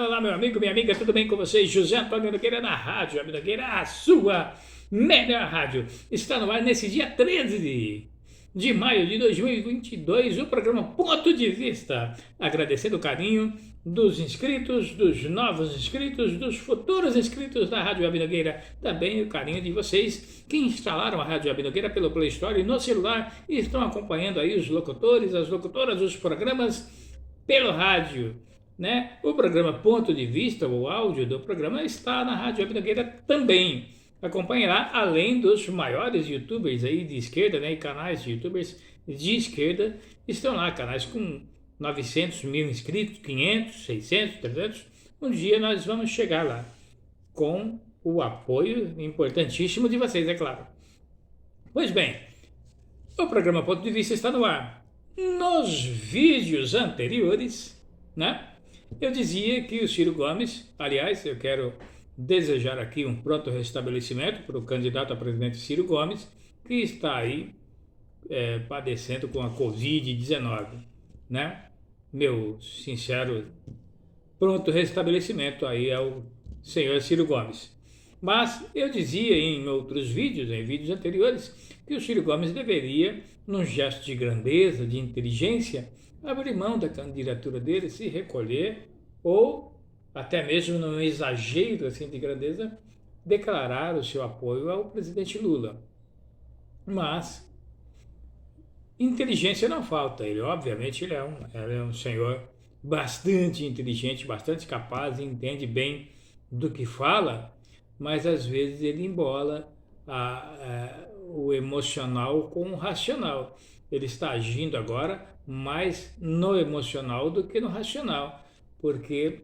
Olá, meu amigo, minha amiga, tudo bem com vocês? José Antônio Nogueira na Rádio Web Nogueira, a sua melhor rádio. Está no ar nesse dia 13 de maio de 2022, o programa Ponto de Vista. Agradecendo o carinho dos inscritos, dos novos inscritos, dos futuros inscritos da Rádio Web Nogueira. Também o carinho de vocês que instalaram a Rádio Web Nogueira pelo Play Store no celular e estão acompanhando aí os locutores, as locutoras, os programas pelo rádio. Né? O programa Ponto de Vista, o áudio do programa está na Rádio Web Nogueira também. Acompanhe lá, além dos maiores youtubers aí de esquerda, né, e canais de youtubers de esquerda, estão lá, canais com 900 mil inscritos, 500, 600, 300. Um dia nós vamos chegar lá, com o apoio importantíssimo de vocês, é claro. Pois bem, o programa Ponto de Vista está no ar. Nos vídeos anteriores, né, eu dizia que o Ciro Gomes, aliás, eu quero desejar aqui um pronto restabelecimento para o candidato a presidente Ciro Gomes, que está aí padecendo com a Covid-19, né? Meu sincero pronto restabelecimento aí ao senhor Ciro Gomes. Mas eu dizia em outros vídeos, em vídeos anteriores, que o Ciro Gomes deveria, num gesto de grandeza, de inteligência, abrir mão da candidatura dele, se recolher ou até mesmo num exagero assim, de grandeza, declarar o seu apoio ao presidente Lula. Mas inteligência não falta. Ele, obviamente, ele é um senhor bastante inteligente, bastante capaz, entende bem do que fala, mas às vezes ele embola o emocional com o racional. Ele está agindo agora mais no emocional do que no racional, porque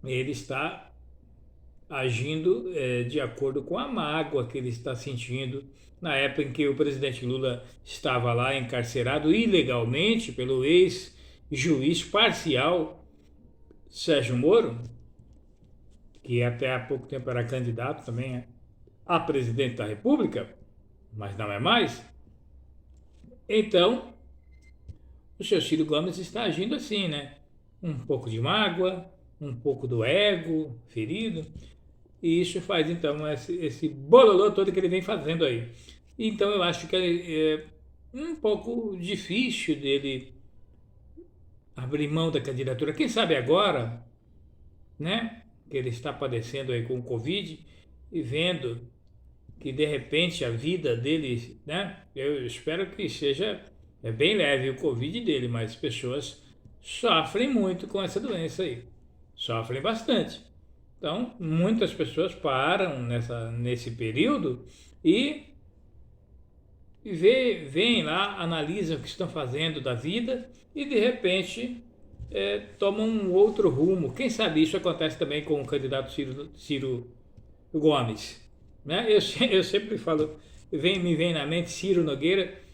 ele está agindo de acordo com a mágoa que ele está sentindo na época em que o presidente Lula estava lá encarcerado ilegalmente pelo ex-juiz parcial Sérgio Moro, que até há pouco tempo era candidato também a presidente da República, mas não é mais. Então, o seu Ciro Gomes está agindo assim, né? Um pouco de mágoa, um pouco do ego ferido, e isso faz então esse bololô todo que ele vem fazendo aí. Então eu acho que é um pouco difícil dele abrir mão da candidatura. Quem sabe agora, né, que ele está padecendo aí com o Covid e vendo que de repente a vida dele, né, eu espero que seja bem leve o Covid dele, mas as pessoas sofrem muito com essa doença aí. Sofrem bastante. Então, muitas pessoas param nesse período e veem lá, analisam o que estão fazendo da vida e, de repente, tomam um outro rumo. Quem sabe isso acontece também com o candidato Ciro Gomes. Né? Eu sempre falo, me vem na mente Ciro Nogueira,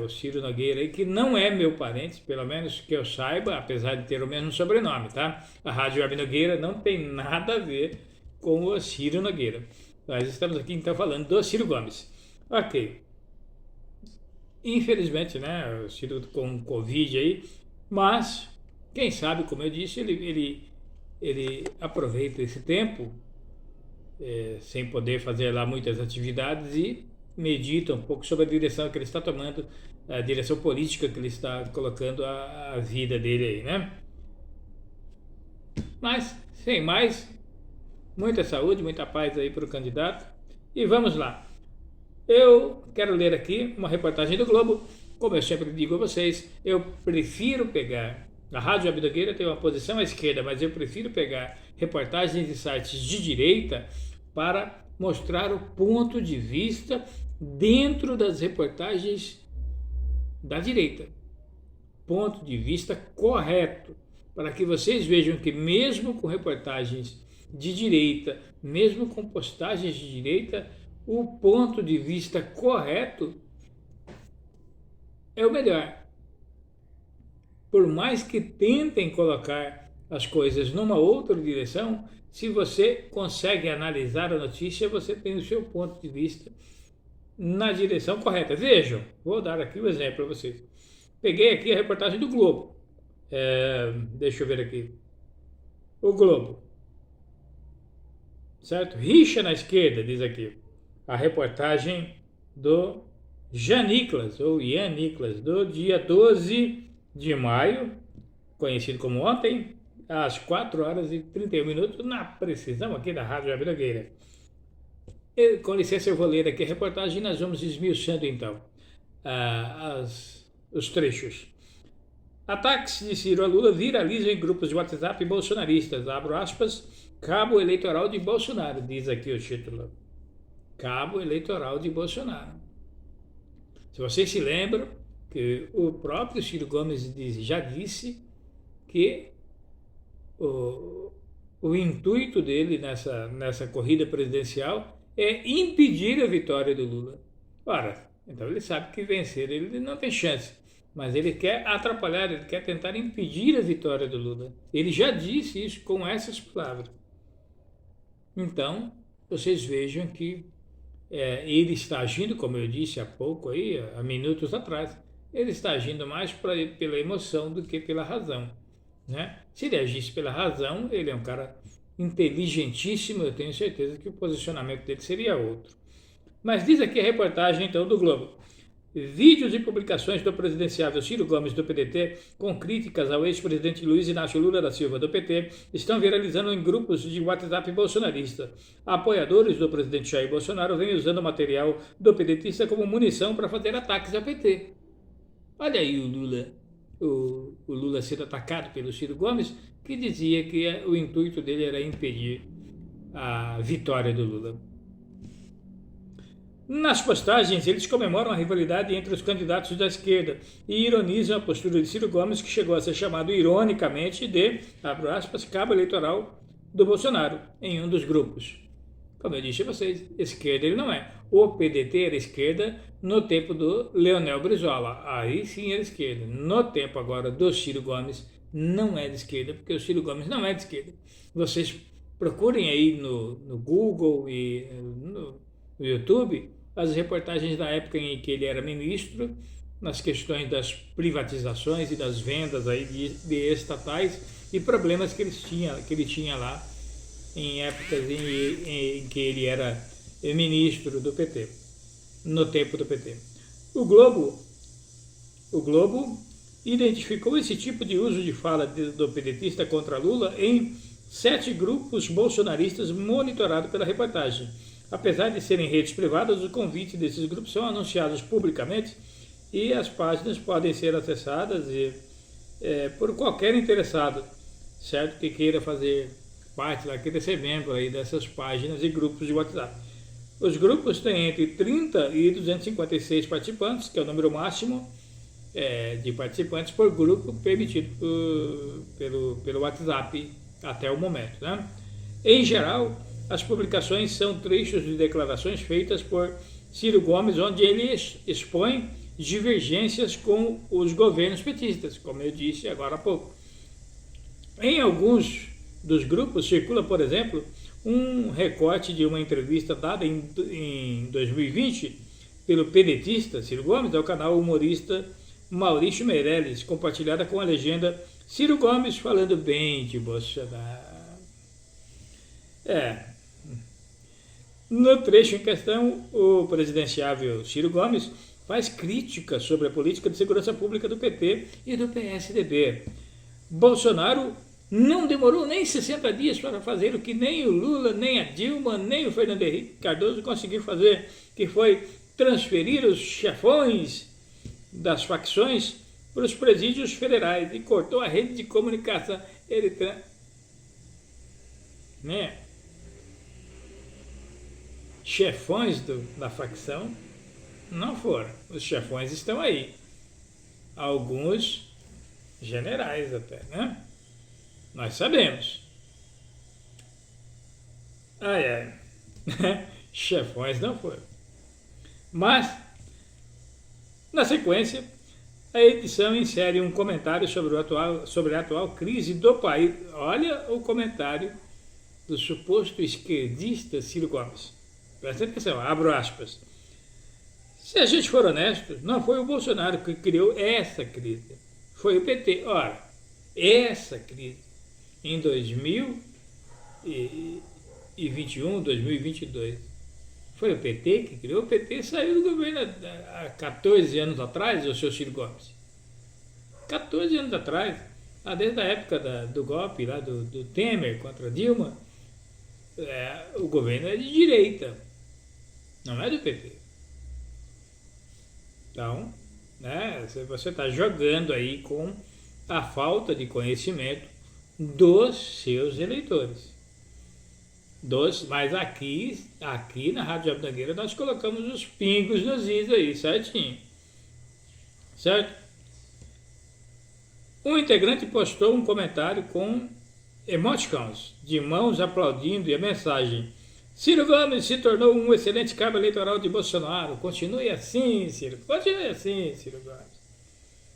o Ciro Nogueira aí, que não é meu parente, pelo menos que eu saiba, apesar de ter o mesmo sobrenome, tá? A Rádio Web Nogueira não tem nada a ver com o Ciro Nogueira. Nós estamos aqui então falando do Ciro Gomes. Ok. Infelizmente, né, o Ciro com Covid aí, mas quem sabe, como eu disse, ele aproveita esse tempo sem poder fazer lá muitas atividades e medita um pouco sobre a direção que ele está tomando, a direção política que ele está colocando a vida dele aí, né? Mas, sem mais, muita saúde, muita paz aí para o candidato. E vamos lá. Eu quero ler aqui uma reportagem do Globo. Como eu sempre digo a vocês, eu prefiro pegar... A Rádio Web Nogueira tem uma posição à esquerda, mas eu prefiro pegar reportagens de sites de direita para mostrar o ponto de vista dentro das reportagens da direita. Ponto de vista correto, para que vocês vejam que mesmo com reportagens de direita, mesmo com postagens de direita, o ponto de vista correto é o melhor. Por mais que tentem colocar as coisas numa outra direção, se você consegue analisar a notícia, você tem o seu ponto de vista na direção correta. Vejam, vou dar aqui um exemplo para vocês. Peguei aqui a reportagem do Globo. Deixa eu ver aqui. O Globo. Certo? Rixa na esquerda, diz aqui. A reportagem do Jean Nicolas, ou Ian Nicolas, do dia 12 de maio, conhecido como ontem, às 4 horas e 31 minutos, na precisão aqui da Rádio Abelhagueira. Com licença, eu vou ler aqui a reportagem e nós vamos esmiuçando então os trechos. Ataques de Ciro a Lula viralizam em grupos de WhatsApp bolsonaristas. Abro aspas, cabo eleitoral de Bolsonaro, diz aqui o título. Cabo eleitoral de Bolsonaro. Se vocês se lembram que o próprio Ciro Gomes já disse que o intuito dele nessa corrida presidencial é impedir a vitória do Lula. Ora, então ele sabe que vencer ele não tem chance, mas ele quer atrapalhar, ele quer tentar impedir a vitória do Lula. Ele já disse isso com essas palavras. Então, vocês vejam que ele está agindo, como eu disse há pouco, há minutos atrás, ele está agindo mais pela emoção do que pela razão. Né? Se ele agisse pela razão, ele é um cara inteligentíssimo, eu tenho certeza que o posicionamento dele seria outro. Mas diz aqui a reportagem então do Globo. Vídeos e publicações do presidenciável Ciro Gomes do PDT com críticas ao ex-presidente Luiz Inácio Lula da Silva do PT estão viralizando em grupos de WhatsApp bolsonarista. Apoiadores do presidente Jair Bolsonaro vêm usando o material do pedetista como munição para fazer ataques ao PT. Olha aí o Lula sendo atacado pelo Ciro Gomes, que dizia que o intuito dele era impedir a vitória do Lula. Nas postagens, eles comemoram a rivalidade entre os candidatos da esquerda e ironizam a postura de Ciro Gomes, que chegou a ser chamado ironicamente de, abro aspas, cabo eleitoral do Bolsonaro, em um dos grupos. Como eu disse a vocês, esquerda ele não é. O PDT era esquerda no tempo do Leonel Brizola, aí sim era esquerda. No tempo agora do Ciro Gomes, não é de esquerda, porque o Ciro Gomes não é de esquerda. Vocês procurem aí no Google e no YouTube as reportagens da época em que ele era ministro, nas questões das privatizações e das vendas aí de estatais e problemas que ele tinha lá em épocas em que ele era ministro do PT, no tempo do PT. O Globo identificou esse tipo de uso de fala do pedetista contra Lula em 7 grupos bolsonaristas monitorados pela reportagem. Apesar de serem redes privadas, os convites desses grupos são anunciados publicamente e as páginas podem ser acessadas por qualquer interessado, certo? Que queira fazer parte, queira ser membro aí dessas páginas e grupos de WhatsApp. Os grupos têm entre 30 e 256 participantes, que é o número máximo de participantes por grupo permitido pelo WhatsApp até o momento. Né? Em geral, as publicações são trechos de declarações feitas por Ciro Gomes, onde ele expõe divergências com os governos petistas, como eu disse agora há pouco. Em alguns dos grupos circula, por exemplo, um recorte de uma entrevista dada em 2020 pelo pedetista Ciro Gomes ao canal humorista Maurício Meirelles, compartilhada com a legenda Ciro Gomes falando bem de Bolsonaro. No trecho em questão, o presidenciável Ciro Gomes faz críticas sobre a política de segurança pública do PT e do PSDB. Bolsonaro não demorou nem 60 dias para fazer o que nem o Lula, nem a Dilma, nem o Fernando Henrique Cardoso conseguiram fazer, que foi transferir os chefões das facções para os presídios federais e cortou a rede de comunicação. Chefões da facção não foram. Os chefões estão aí. Alguns generais até, né? Nós sabemos. Chefões não foram. Mas, na sequência, a edição insere um comentário sobre a atual crise do país. Olha o comentário do suposto esquerdista Ciro Gomes. Presta atenção, abro aspas. Se a gente for honesto, não foi o Bolsonaro que criou essa crise, foi o PT. Ora, essa crise em 2021, 2022, foi o PT que criou. O PT saiu do governo há 14 anos atrás, o seu Ciro Gomes. 14 anos atrás, desde a época do golpe lá do Temer contra Dilma, o governo é de direita, não é do PT. Então, né, você está jogando aí com a falta de conhecimento dos seus eleitores. Mas aqui na Rádio Abdangueira nós colocamos os pingos nos is aí, certinho. Certo? Um integrante postou um comentário com emoticons de mãos aplaudindo e a mensagem: Ciro Gomes se tornou um excelente cabo eleitoral de Bolsonaro. Continue assim, Ciro. Continue assim, Ciro Gomes.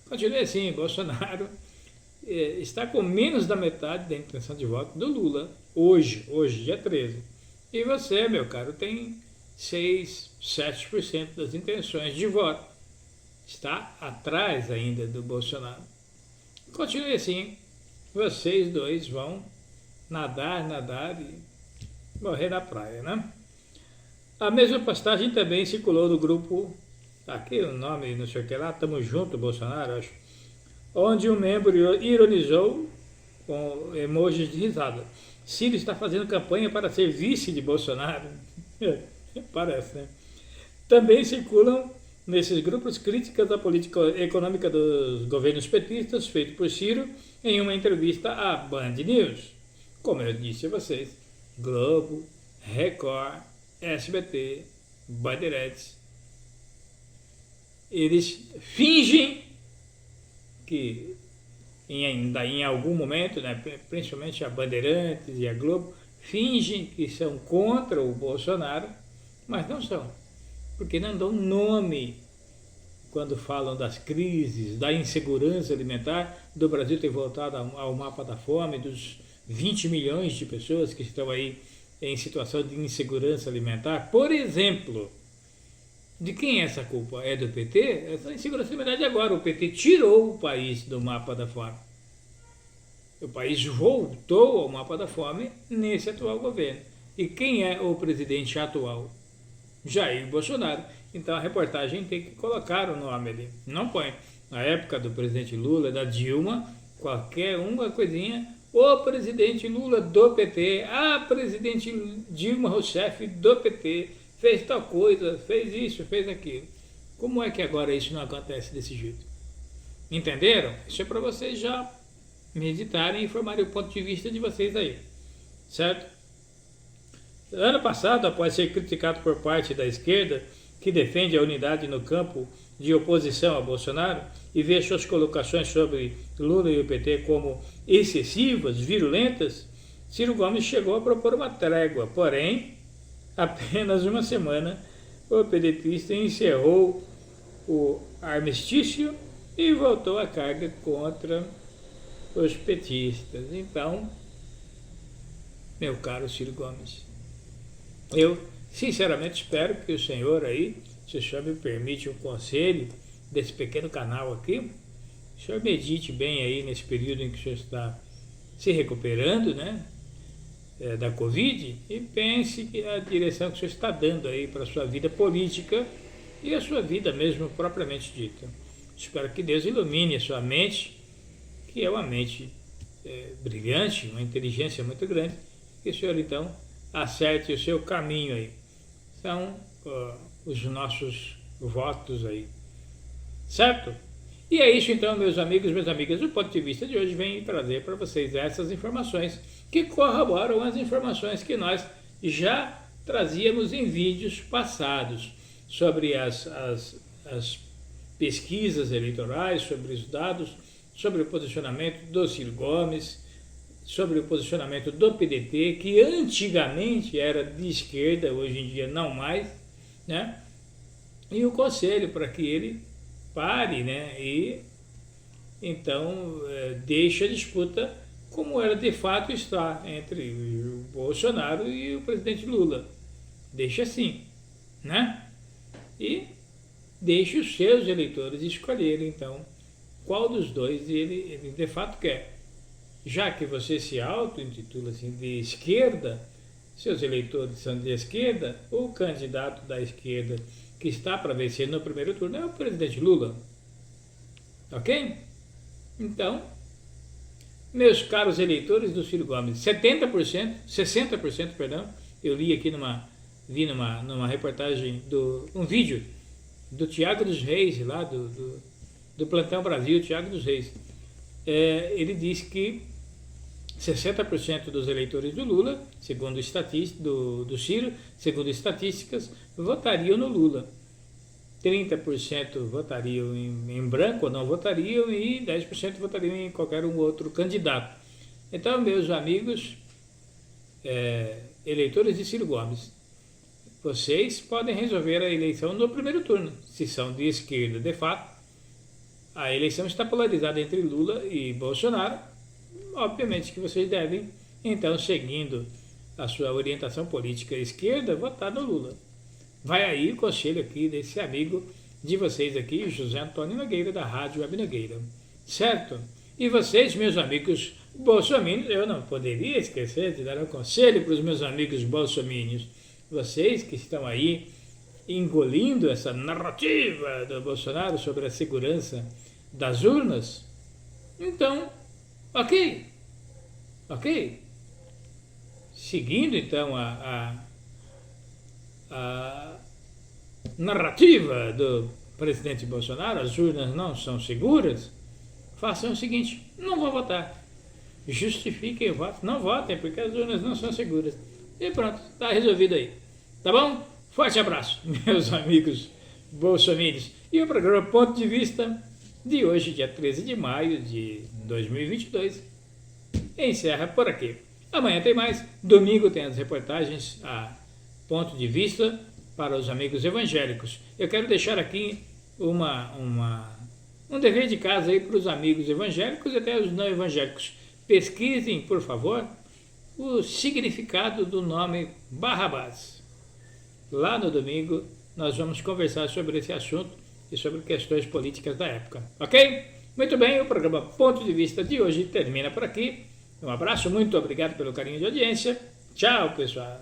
Continue assim, Bolsonaro está com menos da metade da intenção de voto do Lula. Hoje, dia 13. E você, meu caro, tem 6, 7% das intenções de voto. Está atrás ainda do Bolsonaro. Continue assim. Vocês dois vão nadar e morrer na praia, né? A mesma postagem também circulou no grupo, aqui o nome, não sei o que lá, Tamo Junto, Bolsonaro, acho, onde um membro ironizou com emojis de risada. Ciro está fazendo campanha para ser vice de Bolsonaro. Parece, né? Também circulam nesses grupos críticas à política econômica dos governos petistas, feito por Ciro em uma entrevista à Band News. Como eu disse a vocês, Globo, Record, SBT, Bandeirantes, eles fingem que em algum momento, né, principalmente a Bandeirantes e a Globo, fingem que são contra o Bolsonaro, mas não são, porque não dão nome quando falam das crises, da insegurança alimentar, do Brasil ter voltado ao mapa da fome, dos 20 milhões de pessoas que estão aí em situação de insegurança alimentar. Por exemplo, de quem é essa culpa? É do PT? Essa insegurança alimentar de agora. O PT tirou o país do mapa da fome. O país voltou ao mapa da fome nesse atual governo. E quem é o presidente atual? Jair Bolsonaro. Então a reportagem tem que colocar o nome ali. Não põe. Na época do presidente Lula, da Dilma, qualquer uma coisinha, o presidente Lula do PT, a presidente Dilma Rousseff do PT, fez tal coisa, fez isso, fez aquilo. Como é que agora isso não acontece desse jeito? Entenderam? Isso é para vocês já meditarem e formarem o ponto de vista de vocês aí. Certo? Ano passado, após ser criticado por parte da esquerda, que defende a unidade no campo de oposição a Bolsonaro e vê suas colocações sobre Lula e o PT como excessivas, virulentas, Ciro Gomes chegou a propor uma trégua. Porém, apenas uma semana, o pedetista encerrou o armistício e voltou à carga contra os petistas. Então, meu caro Ciro Gomes, eu sinceramente espero que o senhor aí, se o senhor me permite um conselho desse pequeno canal aqui, o senhor medite bem aí nesse período em que o senhor está se recuperando, né, da Covid, e pense que a direção que o senhor está dando aí para a sua vida política e a sua vida mesmo propriamente dita. Espero que Deus ilumine a sua mente, que é uma mente brilhante, uma inteligência muito grande, que o senhor então acerte o seu caminho aí. São os nossos votos aí. Certo? E é isso então, meus amigos, minhas amigas. O ponto de vista de hoje vem trazer para vocês essas informações que corroboram as informações que nós já trazíamos em vídeos passados sobre as pesquisas eleitorais, sobre os dados, sobre o posicionamento do Ciro Gomes, sobre o posicionamento do PDT, que antigamente era de esquerda, hoje em dia não mais, né? E o conselho para que ele pare, né? E então deixe a disputa como ela de fato está entre o Bolsonaro e o presidente Lula. Deixa assim, né? E deixe os seus eleitores escolherem, então, qual dos dois ele de fato quer. Já que você se auto-intitula assim, de esquerda, seus eleitores são de esquerda, o candidato da esquerda que está para vencer no primeiro turno é o presidente Lula. Ok? Então, meus caros eleitores do Ciro Gomes, 60%, perdão, eu li aqui numa reportagem, um vídeo do Tiago dos Reis, lá do Plantão Brasil, Tiago dos Reis. Ele diz que 60% dos eleitores do Lula, segundo do Ciro, segundo estatísticas, votariam no Lula. 30% votariam em branco ou não votariam e 10% votariam em qualquer um outro candidato. Então, meus amigos, eleitores de Ciro Gomes, vocês podem resolver a eleição no primeiro turno. Se são de esquerda, de fato, a eleição está polarizada entre Lula e Bolsonaro. Obviamente que vocês devem, então, seguindo a sua orientação política esquerda, votar no Lula. Vai aí o conselho aqui desse amigo de vocês aqui, José Antônio Nogueira, da Rádio Web Nogueira. Certo? E vocês, meus amigos bolsominions, eu não poderia esquecer de dar um conselho para os meus amigos bolsominions. Vocês que estão aí engolindo essa narrativa do Bolsonaro sobre a segurança das urnas, então, ok. Seguindo então a narrativa do presidente Bolsonaro, as urnas não são seguras, façam o seguinte: não vou votar. Justifiquem o voto, não votem, porque as urnas não são seguras. E pronto, está resolvido aí. Tá bom? Forte abraço, meus amigos bolsominions. E o programa Ponto de Vista de hoje, dia 13 de maio de 2022, encerra por aqui. Amanhã tem mais, domingo tem as reportagens a Ponto de Vista para os amigos evangélicos. Eu quero deixar aqui um dever de casa aí para os amigos evangélicos e até os não evangélicos. Pesquisem, por favor, o significado do nome Barrabás. Lá no domingo nós vamos conversar sobre esse assunto e sobre questões políticas da época. Ok? Muito bem, o programa Ponto de Vista de hoje termina por aqui. Um abraço, muito obrigado pelo carinho de audiência. Tchau, pessoal.